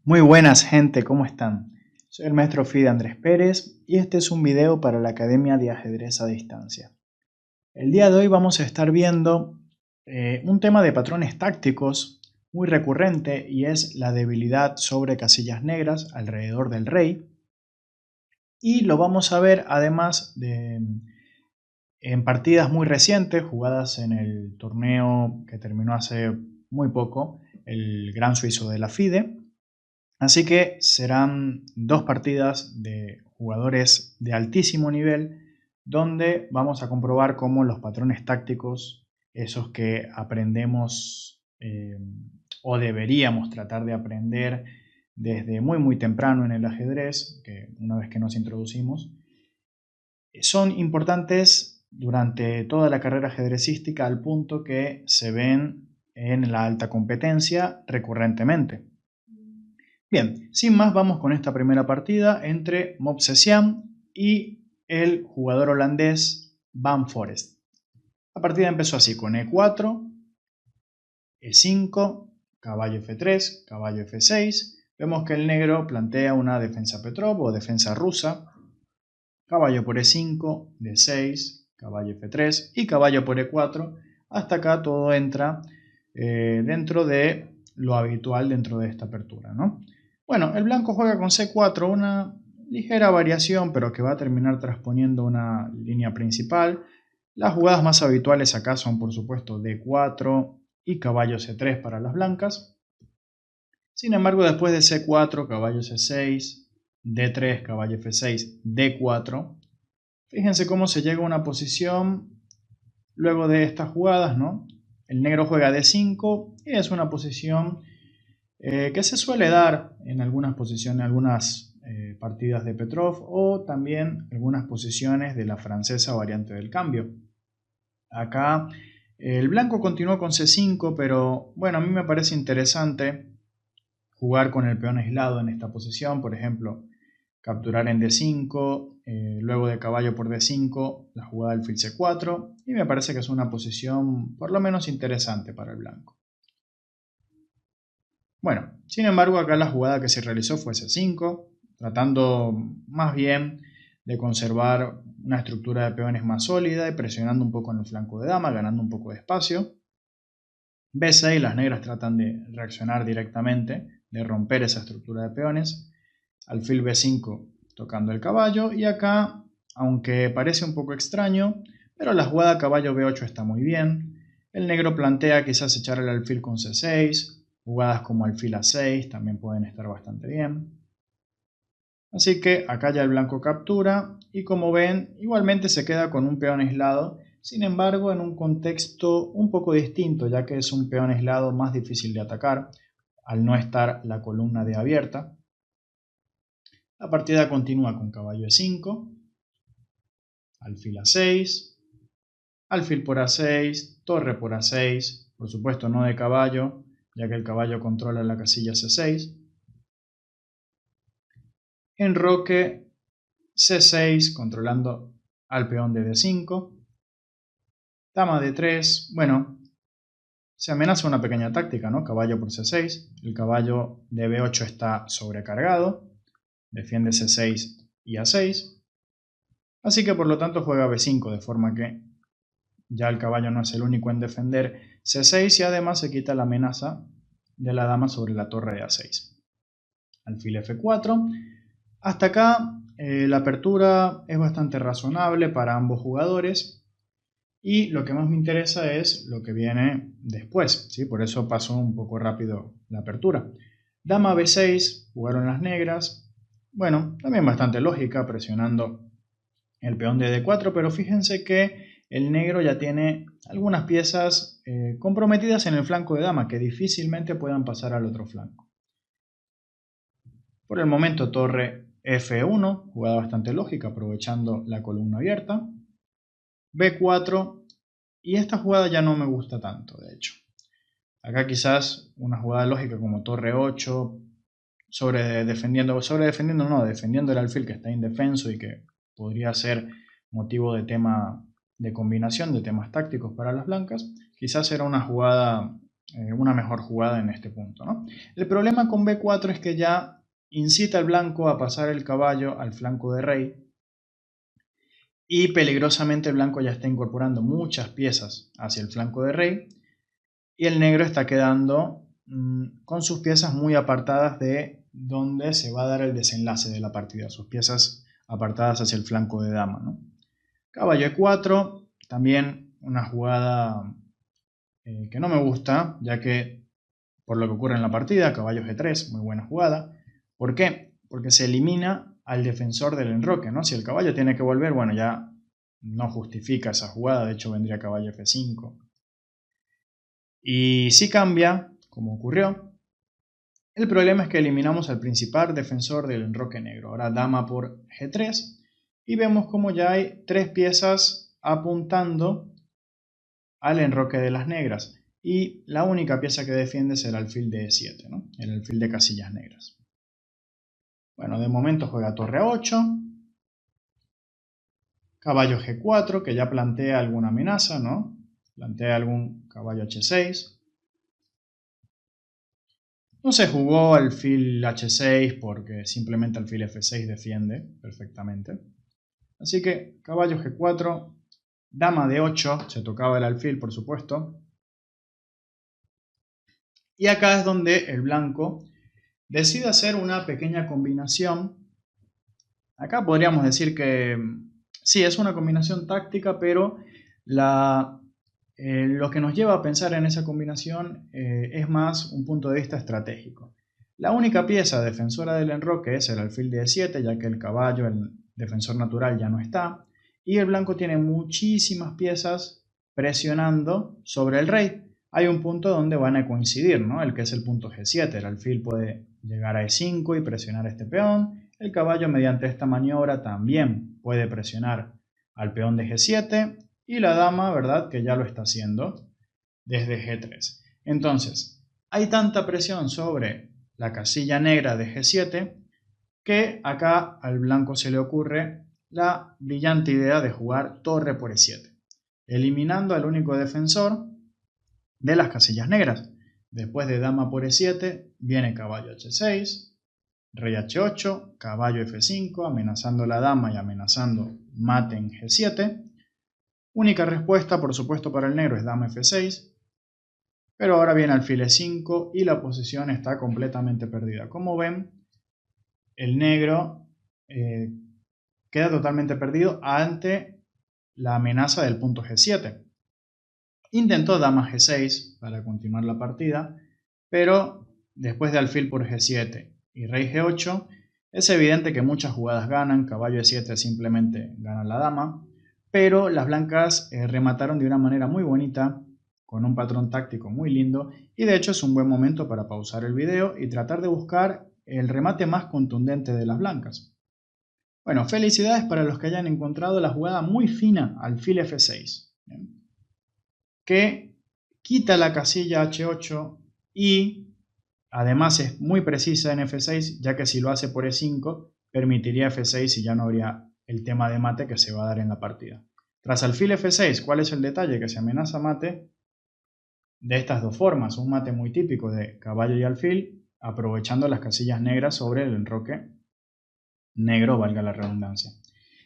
Muy buenas gente, ¿cómo están? Soy el maestro Fide Andrés Pérez y este es un video para la Academia de Ajedrez a Distancia. El día de hoy vamos a estar viendo un tema de patrones tácticos muy recurrente y es la debilidad sobre casillas negras alrededor del rey. Y lo vamos a ver además en partidas muy recientes, jugadas en el torneo que terminó hace muy poco, el Gran Suizo de la FIDE. Así que serán dos partidas de jugadores de altísimo nivel donde vamos a comprobar cómo los patrones tácticos, esos que aprendemos o deberíamos tratar de aprender desde muy temprano en el ajedrez, que una vez que nos introducimos, son importantes durante toda la carrera ajedrecística al punto que se ven en la alta competencia recurrentemente. Bien, sin más vamos con esta primera partida entre Movsesian y el jugador holandés Van Foreest. La partida empezó así, con E4, E5, caballo F3, caballo F6. Vemos que el negro plantea una defensa Petrov o defensa rusa. Caballo por E5, D6, caballo F3 y caballo por E4. Hasta acá todo entra dentro de lo habitual dentro de esta apertura, ¿no? Bueno, el blanco juega con C4, una ligera variación, pero que va a terminar transponiendo una línea principal. Las jugadas más habituales acá son, por supuesto, D4 y caballo C3 para las blancas. Sin embargo, después de C4, caballo C6, D3, caballo F6, D4, fíjense cómo se llega a una posición luego de estas jugadas, ¿no? El negro juega D5 y es una posición que se suele dar en algunas posiciones, algunas partidas de Petrov o también algunas posiciones de la francesa variante del cambio. Acá el blanco continuó con C5, pero bueno, a mí me parece interesante jugar con el peón aislado en esta posición, por ejemplo, capturar en D5, luego de caballo por D5, la jugada del fil C4, y me parece que es una posición por lo menos interesante para el blanco. Bueno, sin embargo acá la jugada que se realizó fue C5, tratando más bien de conservar una estructura de peones más sólida y presionando un poco en el flanco de dama, ganando un poco de espacio. B6, las negras tratan de reaccionar directamente, de romper esa estructura de peones. Alfil B5 tocando el caballo y acá, aunque parece un poco extraño, pero la jugada caballo B8 está muy bien. El negro plantea quizás echar el alfil con C6, jugadas como alfil A6 también pueden estar bastante bien. Así que acá ya el blanco captura y como ven igualmente se queda con un peón aislado, sin embargo en un contexto un poco distinto ya que es un peón aislado más difícil de atacar al no estar la columna D abierta. La partida continúa con caballo E5, alfil A6, alfil por A6, torre por A6, por supuesto no de caballo, ya que el caballo controla la casilla C6. Enroque C6 controlando al peón de D5. Dama D3, bueno, se amenaza una pequeña táctica, ¿no? Caballo por C6, el caballo de B8 está sobrecargado, defiende C6 y A6. Así que por lo tanto juega B5, de forma que ya el caballo no es el único en defender C6 y además se quita la amenaza de la dama sobre la torre de A6. Alfil F4. Hasta acá la apertura es bastante razonable para ambos jugadores y lo que más me interesa es lo que viene después, ¿sí? Por eso pasó un poco rápido la apertura. Dama B6, jugaron las negras. Bueno, también bastante lógica, presionando el peón de D4, pero fíjense que el negro ya tiene algunas piezas comprometidas en el flanco de dama que difícilmente puedan pasar al otro flanco. Por el momento torre F1, jugada bastante lógica aprovechando la columna abierta. B4 y esta jugada ya no me gusta tanto, de hecho. Acá quizás una jugada lógica como torre 8, defendiendo el alfil que está indefenso y que podría ser motivo de tema de combinación, de temas tácticos para las blancas. Quizás era una jugada una mejor jugada en este punto, ¿no? El problema con B4 es que ya incita al blanco a pasar el caballo al flanco de rey y peligrosamente el blanco ya está incorporando muchas piezas hacia el flanco de rey y el negro está quedando con sus piezas muy apartadas de donde se va a dar el desenlace de la partida, sus piezas apartadas hacia el flanco de dama, ¿no? Caballo E4, también una jugada que no me gusta, ya que por lo que ocurre en la partida, caballo G3, muy buena jugada. ¿Por qué? Porque se elimina al defensor del enroque, ¿no? Si el caballo tiene que volver, bueno, ya no justifica esa jugada, de hecho vendría caballo F5. Y si cambia, como ocurrió, el problema es que eliminamos al principal defensor del enroque negro. Ahora dama por G3 y vemos como ya hay 3 piezas apuntando al enroque de las negras. Y la única pieza que defiende es el alfil de E7, ¿no? El alfil de casillas negras. Bueno, de momento juega torre A8, caballo G4, que ya plantea alguna amenaza, ¿no? Plantea algún caballo H6. No se jugó alfil H6 porque simplemente alfil F6 defiende perfectamente. Así que caballo G4, dama de 8, se tocaba el alfil por supuesto. Y acá es donde el blanco decide hacer una pequeña combinación. Acá podríamos decir que sí, es una combinación táctica, pero lo que nos lleva a pensar en esa combinación es más un punto de vista estratégico. La única pieza defensora del enroque es el alfil de E7, ya que el caballo, el defensor natural, ya no está. Y el blanco tiene muchísimas piezas presionando sobre el rey. Hay un punto donde van a coincidir, ¿no? El que es el punto G7. El alfil puede llegar a E5 y presionar este peón. El caballo, mediante esta maniobra, también puede presionar al peón de G7 y la dama, ¿verdad?, que ya lo está haciendo desde G3. Entonces, hay tanta presión sobre la casilla negra de G7 que acá al blanco se le ocurre la brillante idea de jugar torre por E7, eliminando al único defensor de las casillas negras. Después de dama por E7 viene caballo H6, rey H8, caballo F5, amenazando la dama y amenazando mate en G7. Única respuesta, por supuesto, para el negro es dama F6, pero ahora viene alfil E5 y la posición está completamente perdida. Como ven, el negro queda totalmente perdido ante la amenaza del punto G7. Intentó dama G6 para continuar la partida, pero después de alfil por G7 y rey G8, es evidente que muchas jugadas ganan, caballo E7 simplemente gana la dama, pero las blancas remataron de una manera muy bonita, con un patrón táctico muy lindo, y de hecho es un buen momento para pausar el video y tratar de buscar el remate más contundente de las blancas. Bueno, felicidades para los que hayan encontrado la jugada muy fina alfil F6, que quita la casilla H8 y además es muy precisa en F6, ya que si lo hace por E5 permitiría F6 y ya no habría el tema de mate que se va a dar en la partida. Tras alfil F6, ¿cuál es el detalle? Que se amenaza mate de estas dos formas, un mate muy típico de caballo y alfil, aprovechando las casillas negras sobre el enroque negro, valga la redundancia.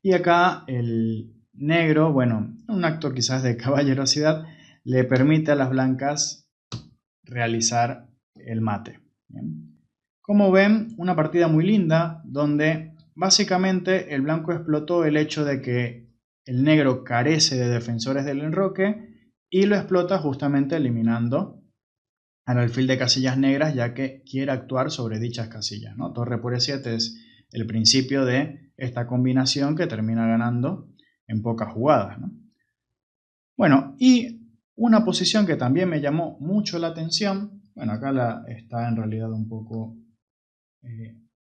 Y acá el negro, bueno, un acto quizás de caballerosidad, le permite a las blancas realizar el mate. ¿Bien? Como ven, una partida muy linda donde básicamente el blanco explotó el hecho de que el negro carece de defensores del enroque y lo explota justamente eliminando al alfil de casillas negras, ya que quiere actuar sobre dichas casillas, ¿no? Torre por E7 es el principio de esta combinación que termina ganando en pocas jugadas, ¿no? Bueno, y una posición que también me llamó mucho la atención, bueno, acá está en realidad un poco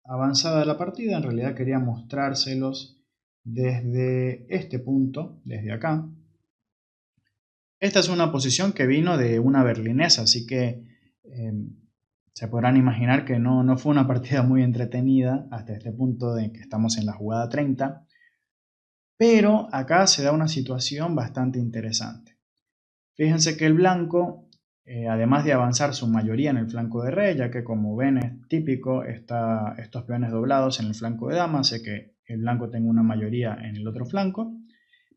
avanzada la partida, en realidad quería mostrárselos desde este punto, desde acá. Esta es una posición que vino de una berlinesa, así que se podrán imaginar que no fue una partida muy entretenida hasta este punto de que estamos en la jugada 30, pero acá se da una situación bastante interesante. Fíjense que el blanco además de avanzar su mayoría en el flanco de rey, ya que como ven es típico estos peones doblados en el flanco de dama, hace que el blanco tenga una mayoría en el otro flanco,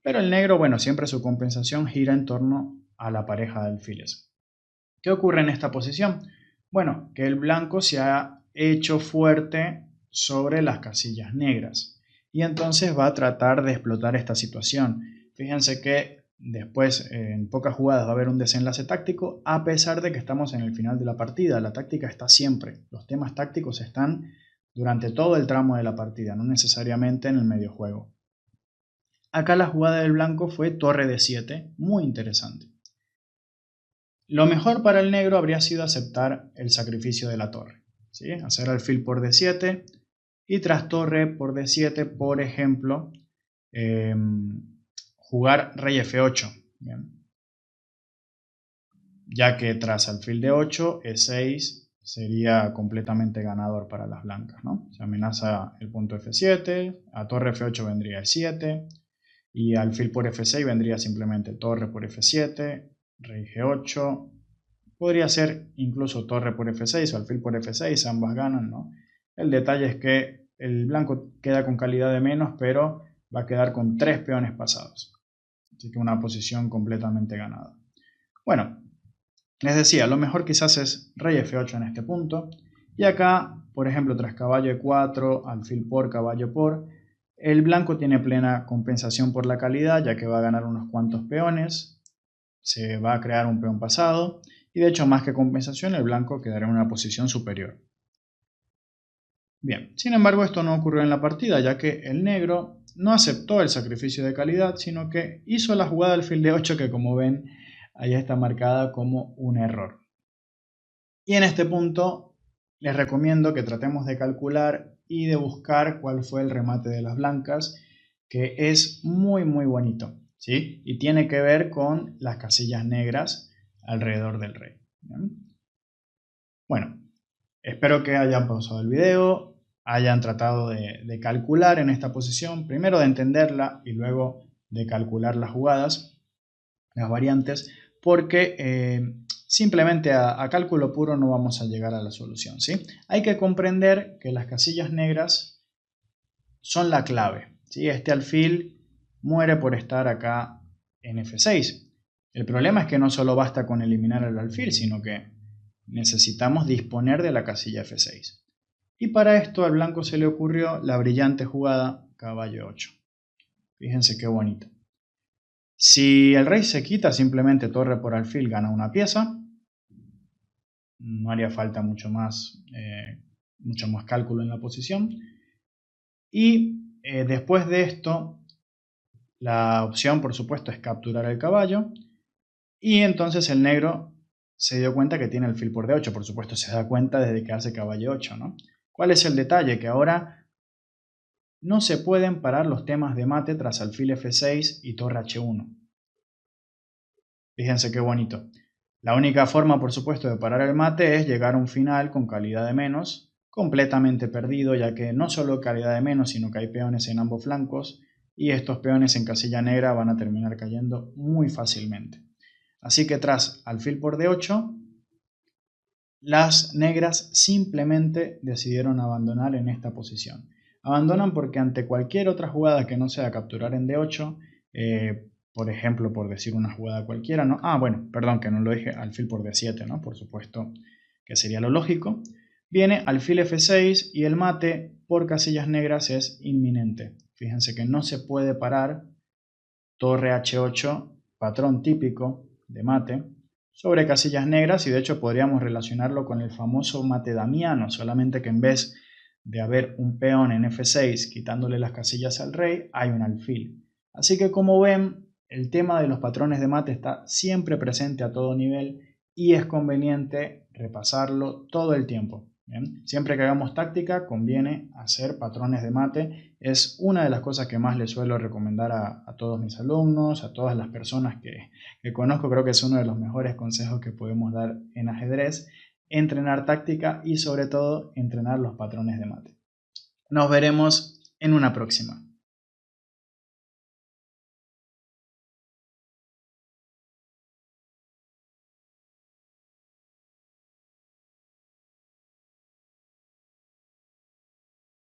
pero el negro, bueno, siempre su compensación gira en torno a la pareja de alfiles. ¿Qué ocurre en esta posición? Bueno, que el blanco se ha hecho fuerte sobre las casillas negras y entonces va a tratar de explotar esta situación. Fíjense que después en pocas jugadas va a haber un desenlace táctico, a pesar de que estamos en el final de la partida. La táctica está siempre, los temas tácticos están durante todo el tramo de la partida, no necesariamente en el medio juego. Acá la jugada del blanco fue torre de 7, muy interesante. Lo mejor para el negro habría sido aceptar el sacrificio de la torre, ¿sí? Hacer alfil por d7 y tras torre por d7, por ejemplo, jugar rey f8, ¿bien? Ya que tras alfil d8, e6 sería completamente ganador para las blancas, ¿no? Se amenaza el punto f7, a torre f8 vendría e7 y alfil por f6 vendría simplemente torre por f7, rey g8. Podría ser incluso torre por f6 o alfil por f6, ambas ganan, ¿no? El detalle es que el blanco queda con calidad de menos, pero va a quedar con 3 peones pasados. Así que una posición completamente ganada. Bueno, les decía, lo mejor quizás es rey f8 en este punto. Y acá, por ejemplo, tras caballo e4, alfil por, caballo por, el blanco tiene plena compensación por la calidad, ya que va a ganar unos cuantos peones. Se va a crear un peón pasado. Y de hecho, más que compensación, el blanco quedará en una posición superior. Bien, sin embargo, esto no ocurrió en la partida, ya que el negro no aceptó el sacrificio de calidad, sino que hizo la jugada alfil de 8, que como ven, ahí está marcada como un error. Y en este punto, les recomiendo que tratemos de calcular y de buscar cuál fue el remate de las blancas, que es muy bonito, ¿sí? Y tiene que ver con las casillas negras alrededor del rey. ¿Bien? Bueno, espero que hayan pausado el video, hayan tratado de calcular en esta posición, primero de entenderla y luego de calcular las jugadas, las variantes, porque simplemente a cálculo puro no vamos a llegar a la solución, ¿sí? Hay que comprender que las casillas negras son la clave, ¿sí? Este alfil muere por estar acá en F6. El problema es que no solo basta con eliminar el alfil, sino que necesitamos disponer de la casilla F6. Y para esto al blanco se le ocurrió la brillante jugada caballo 8. Fíjense qué bonito. Si el rey se quita, simplemente torre por alfil gana una pieza. No haría falta mucho más cálculo en la posición. Y después de esto, la opción por supuesto es capturar el caballo. Y entonces el negro se dio cuenta que tiene alfil por d8, por supuesto se da cuenta desde que hace caballo 8, ¿no? ¿Cuál es el detalle? Que ahora no se pueden parar los temas de mate tras alfil f6 y torre h1. Fíjense qué bonito. La única forma, por supuesto, de parar el mate es llegar a un final con calidad de menos, completamente perdido, ya que no solo calidad de menos, sino que hay peones en ambos flancos, y estos peones en casilla negra van a terminar cayendo muy fácilmente. Así que tras alfil por d8, las negras simplemente decidieron abandonar en esta posición. Abandonan porque ante cualquier otra jugada que no sea capturar en d8, por ejemplo, por decir una jugada cualquiera, ¿no? Bueno, perdón, que no lo dije, alfil por d7, ¿no? Por supuesto que sería lo lógico. Viene alfil f6 y el mate por casillas negras es inminente. Fíjense que no se puede parar torre h8, patrón típico de mate, sobre casillas negras, y de hecho podríamos relacionarlo con el famoso mate damiano, solamente que en vez de haber un peón en f6 quitándole las casillas al rey, hay un alfil. Así que como ven, el tema de los patrones de mate está siempre presente a todo nivel y es conveniente repasarlo todo el tiempo. ¿Bien? Siempre que hagamos táctica conviene hacer patrones de mate. Es una de las cosas que más les suelo recomendar a todos mis alumnos, a todas las personas que conozco. Creo que es uno de los mejores consejos que podemos dar en ajedrez. Entrenar táctica y sobre todo entrenar los patrones de mate. Nos veremos en una próxima.